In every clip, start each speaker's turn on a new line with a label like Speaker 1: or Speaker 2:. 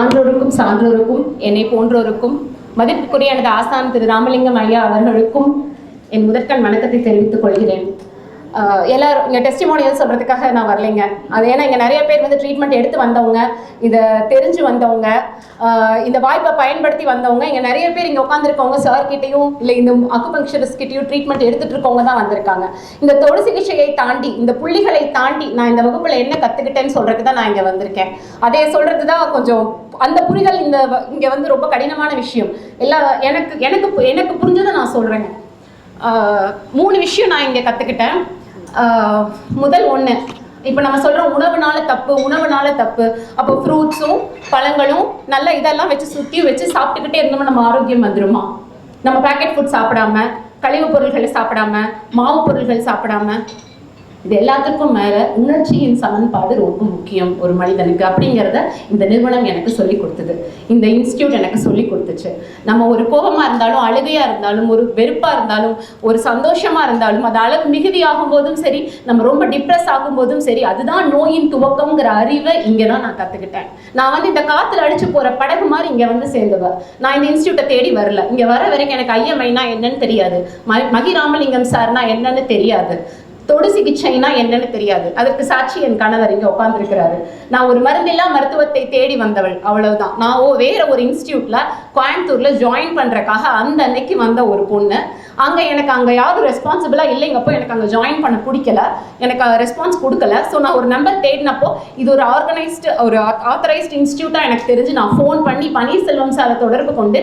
Speaker 1: ஆன்றோருக்கும் சான்றோருக்கும் என்னை போன்றோருக்கும் மதிப்புக்குரிய எனது ஆசான் திரு ராமலிங்கம் ஐயா அவர்களுக்கும் என் முதற்கண் வணக்கத்தை தெரிவித்துக் கொள்கிறேன். எல்லாரும் இங்கே டெஸ்டிமோனியல் சொல்கிறதுக்காக நான் வரலைங்க. அது ஏன்னா இங்கே நிறைய பேர் வந்து ட்ரீட்மெண்ட் எடுத்து வந்தவங்க, இதை தெரிஞ்சு வந்தவங்க, இந்த வாய்ப்பை பயன்படுத்தி வந்தவங்க, இங்கே நிறைய பேர் இங்கே உட்காந்துருக்கவங்க சார்கிட்டையும் இல்லை இந்த அக்குபங்க்சரிஸ்ட்கிட்டையும் ட்ரீட்மெண்ட் எடுத்துகிட்டு இருக்கவங்க தான் வந்திருக்காங்க. இந்த தொடு சிகிச்சையை தாண்டி, இந்த புள்ளிகளை தாண்டி நான் இந்த வகுப்பில் என்ன கற்றுக்கிட்டேன்னு சொல்கிறதுக்கு தான் நான் இங்கே வந்திருக்கேன். அதே சொல்கிறது தான் கொஞ்சம் அந்த புரிதல் இங்கே வந்து ரொம்ப கடினமான விஷயம். எனக்கு புரிஞ்சதை நான் சொல்கிறேங்க. 3 விஷயம் நான் இங்கே கற்றுக்கிட்டேன். முதல் ஒன்று, இப்போ நம்ம சொல்கிறோம் உணவுனால தப்பு. அப்போ ஃப்ரூட்ஸும் பழங்களும் நல்ல இதெல்லாம் சுற்றி வச்சு சாப்பிட்டுக்கிட்டே இருந்தோம்னா நம்ம ஆரோக்கியம் வந்துடுமா? நம்ம பேக்கெட் ஃபுட் சாப்பிடாம, கழிவுப் பொருள்களை சாப்பிடாம, மாவு பொருள்கள் சாப்பிடாம, இது எல்லாத்துக்கும் மேலே உணர்ச்சியின் சமன்பாடு ரொம்ப முக்கியம் ஒரு மனிதனுக்கு அப்படிங்கிறத இந்த நிறுவனம் எனக்கு சொல்லி கொடுத்தது. இந்த இன்ஸ்டியூட் எனக்கு சொல்லி கொடுத்துச்சு. நம்ம ஒரு கோபமாக இருந்தாலும், அழுகையாக இருந்தாலும், ஒரு வெறுப்பாக இருந்தாலும், ஒரு சந்தோஷமாக இருந்தாலும், அது அளவு மிகுதியாகும் போதும் சரி, நம்ம ரொம்ப டிப்ரெஸ் ஆகும் போதும் சரி, அதுதான் நோயின் துவக்கம்ங்கிற அறிவை இங்கே தான் நான் கற்றுக்கிட்டேன். நான் வந்து இந்த காற்றுல அடிச்சு போகிற படகு மாதிரி இங்கே வந்து சேர்ந்தவ. நான் இந்த இன்ஸ்டியூட்டை தேடி வரல. இங்கே வர வரைக்கும் எனக்கு ஐஎம்ஐனா என்னன்னு தெரியாது, மகி ராமலிங்கம் சார்னா என்னன்னு தெரியாது, தொடு சிகிச்சைனா என்னன்னு தெரியாது. அதற்கு சாட்சி என் கணவர் இங்கே உட்காந்துருக்கிறாரு. நான் ஒரு மருந்தில்லா மருத்துவத்தை தேடி வந்தவள், அவ்வளவுதான். நான் வேற ஒரு இன்ஸ்டியூட்ல கோயம்புத்தூர்ல ஜாயின் பண்றதுக்காக அந்த அன்னைக்கு வந்த ஒரு பொண்ணு. எனக்கு யாரும் ரெஸ்பான்சிபிளா இல்லைங்கப்போ எனக்கு அங்கே ஜாயின் பண்ண பிடிக்கல, எனக்கு ரெஸ்பான்ஸ் கொடுக்கல. ஸோ நான் ஒரு நம்பர் தேடினப்போ இது ஒரு ஆத்தரைஸ்டு இன்ஸ்டியூட்டா எனக்கு தெரிஞ்சு நான் ஃபோன் பண்ணி பன்னீர்செல்வம் சாரை தொடர்பு கொண்டு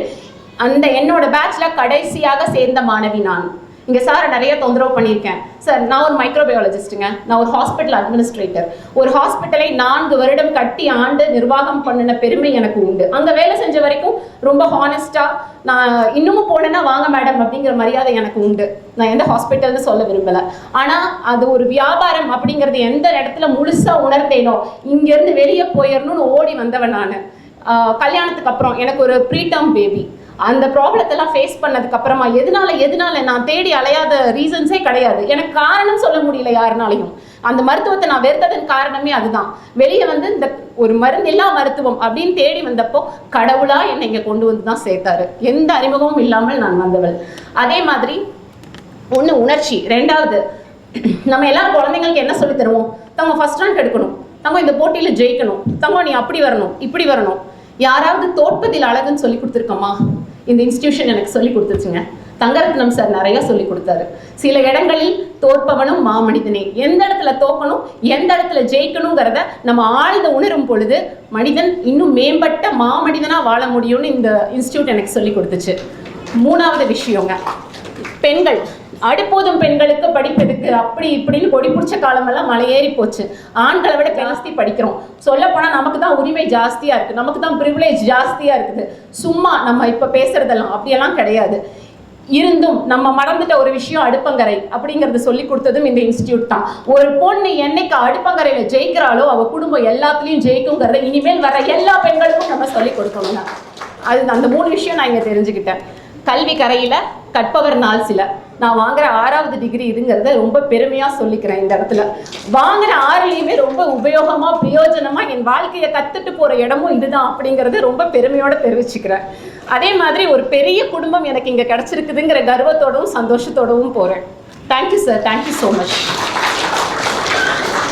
Speaker 1: என்னோட பேட்ச்ல கடைசியாக சேர்ந்த மாணவி நான். இங்கே சாரை நிறைய தொந்தரவு பண்ணியிருக்கேன். சார், நான் ஒரு மைக்ரோபயாலஜிஸ்ட்டுங்க. நான் ஒரு ஹாஸ்பிட்டல் அட்மினிஸ்ட்ரேட்டர். ஒரு ஹாஸ்பிட்டலை 4 வருடம் கட்டி ஆண்டு நிர்வாகம் பண்ணின பெருமை எனக்கு உண்டு. அங்கே வேலை செஞ்ச வரைக்கும் ரொம்ப ஹானஸ்டாக நான் இன்னமும் போனேன்னா வாங்க மேடம் அப்படிங்கிற மரியாதை எனக்கு உண்டு. நான் எந்த ஹாஸ்பிட்டல்னு சொல்ல விரும்பலை. ஆனால் அது ஒரு வியாபாரம் அப்படிங்கிறது எந்த இடத்துல முழுசாக உணர்ந்தேனோ, இங்கேருந்து வெளியே போயிடணும்னு ஓடி வந்தவன் நான். கல்யாணத்துக்கு அப்புறம் எனக்கு ஒரு ப்ரீடம் பேபி. அந்த ப்ராப்ளத்தெல்லாம் ஃபேஸ் பண்ணதுக்கு அப்புறமா எதனால நான் தேடி அலையாத ரீசன்ஸே கிடையாது. எனக்கு காரணம் சொல்ல முடியல யாருனாலையும். அந்த மருத்துவத்தை நான் வெறுத்ததன் காரணமே அதுதான். வெளியே வந்து இந்த ஒரு மருந்தில்லா மருத்துவம் அப்படின்னு தேடி வந்தப்போ கடவுளா என்னை இங்கே கொண்டு வந்து தான் சேர்த்தாரு. எந்த அறிமுகமும் இல்லாமல் நான் வந்தவள். அதே மாதிரி ஒன்று உணர்ச்சி. 2வது, நம்ம எல்லாரும் குழந்தைங்களுக்கு என்ன சொல்லி தருவோம்? தங்க ஃபர்ஸ்ட் ரேங்க் எடுக்கணும், தங்க இந்த போட்டியில் ஜெயிக்கணும், தங்க நீ அப்படி வரணும் இப்படி வரணும். யாராவது தோற்பதில் அழகுன்னு சொல்லி கொடுத்துருக்கோமா? இந்த இன்ஸ்டிடியூஷன் எனக்கு சொல்லி கொடுத்துச்சுங்க. தங்கரத்னம் சார் நிறைய சொல்லி கொடுத்தாரு. சில இடங்களில் தோற்பவனும் மாமனிதனே. எந்த இடத்துல தோக்கணும், எந்த இடத்துல ஜெயிக்கணுங்கிறத நம்ம ஆழ்ந்த உணரும் பொழுது மனிதன் இன்னும் மேம்பட்ட மாமனிதனா வாழ முடியும்னு இந்த இன்ஸ்டியூட் எனக்கு சொல்லி கொடுத்துச்சு. 3வது விஷயங்க, பெண்கள். அடுப்போதும் பெண்களுக்கு படிப்பதுக்கு அப்படி இப்படின்னு கொடி பிடிச்ச காலமெல்லாம் மலையேறி போச்சு. ஆண்களை விட ஜாஸ்தி படிக்கிறோம். சொல்ல போனால் நமக்கு தான் உரிமை ஜாஸ்தியாக இருக்குது, நமக்கு தான் ப்ரிவிலேஜ் ஜாஸ்தியாக இருக்குது. சும்மா நம்ம இப்போ பேசுறதெல்லாம் அப்படியெல்லாம் கிடையாது. இருந்தும் நம்ம மறந்துட்ட ஒரு விஷயம் அடுப்பங்கரை அப்படிங்கிறது சொல்லி கொடுத்ததும் இந்த இன்ஸ்டியூட் தான். ஒரு பொண்ணு என்னைக்கு அடுப்பங்கரையில் ஜெயிக்கிறாளோ அவள் குடும்பம் எல்லாத்துலேயும் ஜெயிக்குங்கிறத இனிமேல் வர எல்லா பெண்களுக்கும் நம்ம சொல்லி கொடுக்கணுங்க. அது அந்த 3 விஷயம் நான் இங்கே தெரிஞ்சுக்கிட்டேன். கல்வி கரையில் கற்பவர் நாள் சில. நான் வாங்குற 6வது டிகிரி இதுங்கிறத ரொம்ப பெருமையாக சொல்லிக்கிறேன். இந்த இடத்துல வாங்குற 6லையுமே ரொம்ப உபயோகமாக பிரயோஜனமாக என் வாழ்க்கையை கற்றுட்டு போகிற இடமும் இதுதான் அப்படிங்கிறத ரொம்ப பெருமையோடு தெரிவிச்சுக்கிறேன். அதே மாதிரி ஒரு பெரிய குடும்பம் எனக்கு இங்கே கிடச்சிருக்குதுங்கிற கர்வத்தோடவும் சந்தோஷத்தோடவும் போகிறேன். Thank you sir, thank you so much.